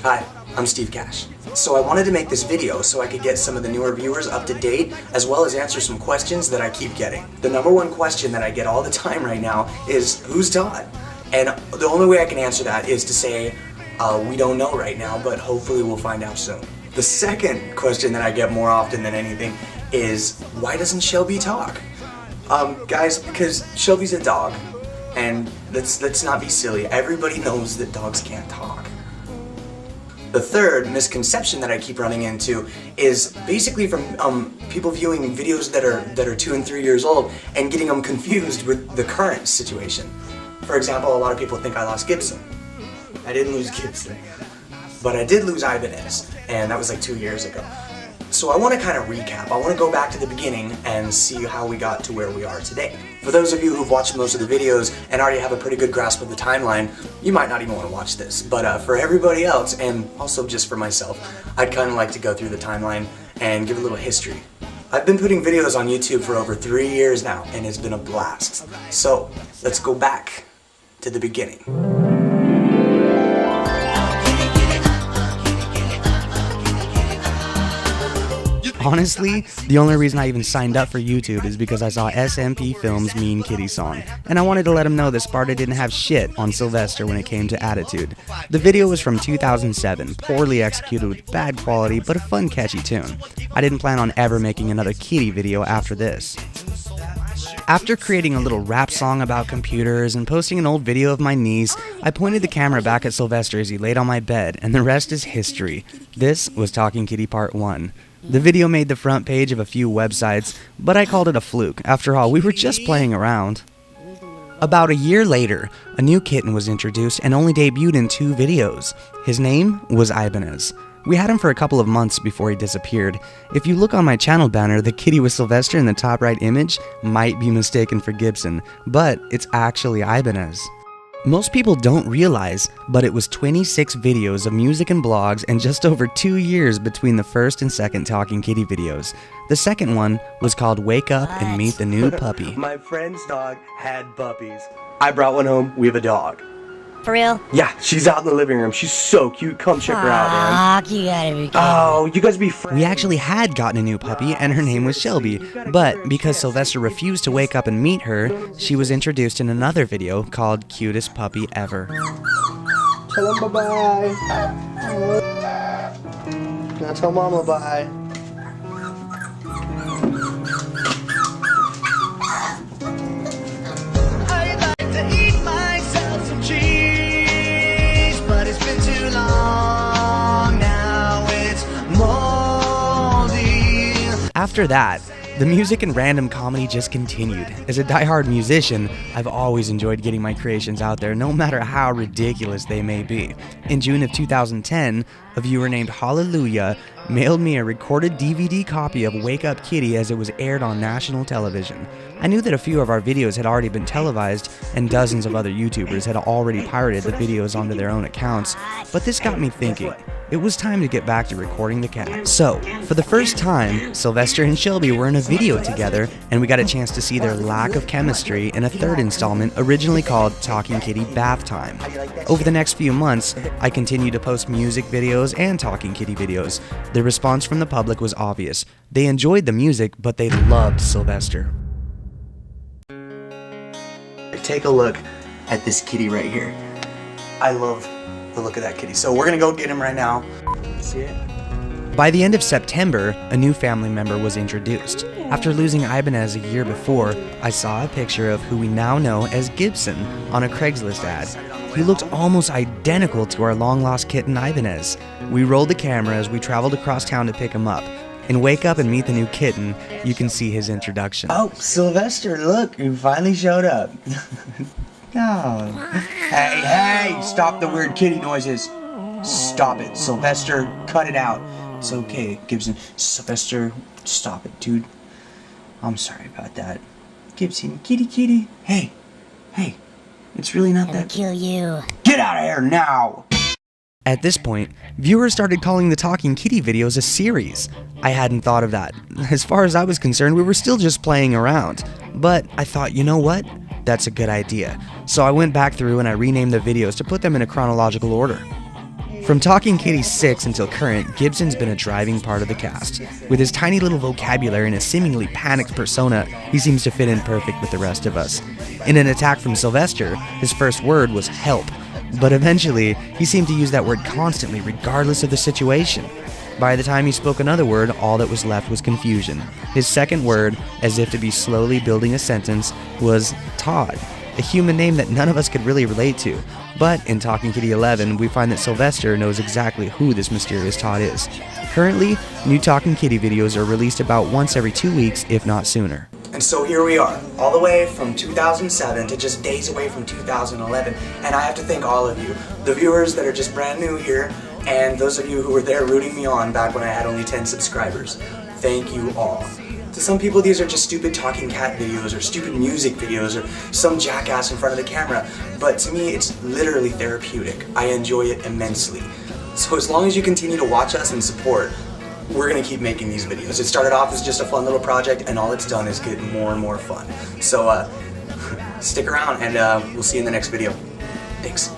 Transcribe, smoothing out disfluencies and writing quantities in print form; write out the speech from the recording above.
Hi, I'm Steve Cash. So I wanted to make this video so I could get some of the newer viewers up to date, as well as answer some questions that I keep getting. The number one question that I get all the time right now is, who's Todd? And the only way I can answer that is to say, we don't know right now, but hopefully we'll find out soon. The second question that I get more often than anything is, why doesn't Shelby talk? Guys, because Shelby's a dog, and let's not be silly. Everybody knows that dogs can't talk. The third misconception that I keep running into is basically from people viewing videos that are 2 and 3 years old and getting them confused with the current situation. For example, a lot of people think I lost Gibson. I didn't lose Gibson, but I did lose Ibanez, and that was like 2 years ago. So I want to kind of recap. I want to go back to the beginning and see how we got to where we are today. For those of you who've watched most of the videos and already have a pretty good grasp of the timeline, you might not even want to watch this. But for everybody else, and also just for myself, I'd kind of like to go through the timeline and give a little history. I've been putting videos on YouTube for over 3 years now, and it's been a blast. So let's go back to the beginning. Honestly, the only reason I even signed up for YouTube is because I saw SMP Films' Mean Kitty song, and I wanted to let him know that Sparta didn't have shit on Sylvester when it came to attitude. The video was from 2007, poorly executed with bad quality, but a fun, catchy tune. I didn't plan on ever making another kitty video after this. After creating a little rap song about computers and posting an old video of my niece, I pointed the camera back at Sylvester as he laid on my bed, and the rest is history. This was Talking Kitty Part 1. The video made the front page of a few websites, but I called it a fluke. After all, we were just playing around. About a year later, a new kitten was introduced and only debuted in 2 videos. His name was Ibanez. We had him for a couple of months before he disappeared. If you look on my channel banner, the kitty with Sylvester in the top right image might be mistaken for Gibson, but it's actually Ibanez. Most people don't realize, but it was 26 videos of music and blogs and just over 2 years between the first and second Talking Kitty videos. The second one was called Wake Up and Meet the New Puppy. My friend's dog had puppies. I brought one home. We have a dog. For real? Yeah, she's out in the living room. She's so cute. Come check her out, man. You gotta be kidding. Oh, you guys be friends. We actually had gotten a new puppy, and her name was Shelby. But because Sylvester refused to wake up and meet her, she was introduced in another video called Cutest Puppy Ever. Tell him bye-bye. Now tell Mama bye. After that, the music and random comedy just continued. As a diehard musician, I've always enjoyed getting my creations out there, no matter how ridiculous they may be. In June of 2010, a viewer named Hallelujah mailed me a recorded DVD copy of Wake Up Kitty as it was aired on national television. I knew that a few of our videos had already been televised, and dozens of other YouTubers had already pirated the videos onto their own accounts, but this got me thinking. It was time to get back to recording the cat. So, for the first time, Sylvester and Shelby were in a video together, and we got a chance to see their lack of chemistry in a third installment originally called Talking Kitty Bath Time. Over the next few months, I continued to post music videos and Talking Kitty videos. The response from the public was obvious. They enjoyed the music, but they loved Sylvester. Take a look at this kitty right here. I love the look of that kitty. So we're gonna go get him right now. See it? By the end of September, a new family member was introduced. After losing Ibanez a year before, I saw a picture of who we now know as Gibson on a Craigslist ad. He looked almost identical to our long-lost kitten Ibanez. We rolled the camera as we traveled across town to pick him up. In Wake Up and Meet the New Kitten, you can see his introduction. Oh, Sylvester, look, you finally showed up. Oh. Hey, stop the weird kitty noises. Stop it, Sylvester, cut it out. It's okay, Gibson. Sylvester, stop it, dude. I'm sorry about that. Gibson, kitty. Hey, it's really not that. I'll kill you. Get out of here now! At this point, viewers started calling the Talking Kitty videos a series. I hadn't thought of that. As far as I was concerned, we were still just playing around. But I thought, you know what? That's a good idea. So I went back through and I renamed the videos to put them in a chronological order. From Talking Kitty 6 until current, Gibson's been a driving part of the cast. With his tiny little vocabulary and a seemingly panicked persona, he seems to fit in perfect with the rest of us. In an attack from Sylvester, his first word was help, but eventually, he seemed to use that word constantly regardless of the situation. By the time he spoke another word, all that was left was confusion. His second word, as if to be slowly building a sentence, was Todd, a human name that none of us could really relate to. But in Talking Kitty 11, we find that Sylvester knows exactly who this mysterious Todd is. Currently, new Talking Kitty videos are released about once every 2 weeks, if not sooner. And so here we are, all the way from 2007 to just days away from 2011, and I have to thank all of you, the viewers that are just brand new here, and those of you who were there rooting me on back when I had only 10 subscribers. Thank you all. To some people, these are just stupid talking cat videos or stupid music videos or some jackass in front of the camera, but to me, it's literally therapeutic. I enjoy it immensely. So as long as you continue to watch us and support, we're going to keep making these videos. It started off as just a fun little project, and all it's done is get more and more fun. So stick around, and we'll see you in the next video. Thanks.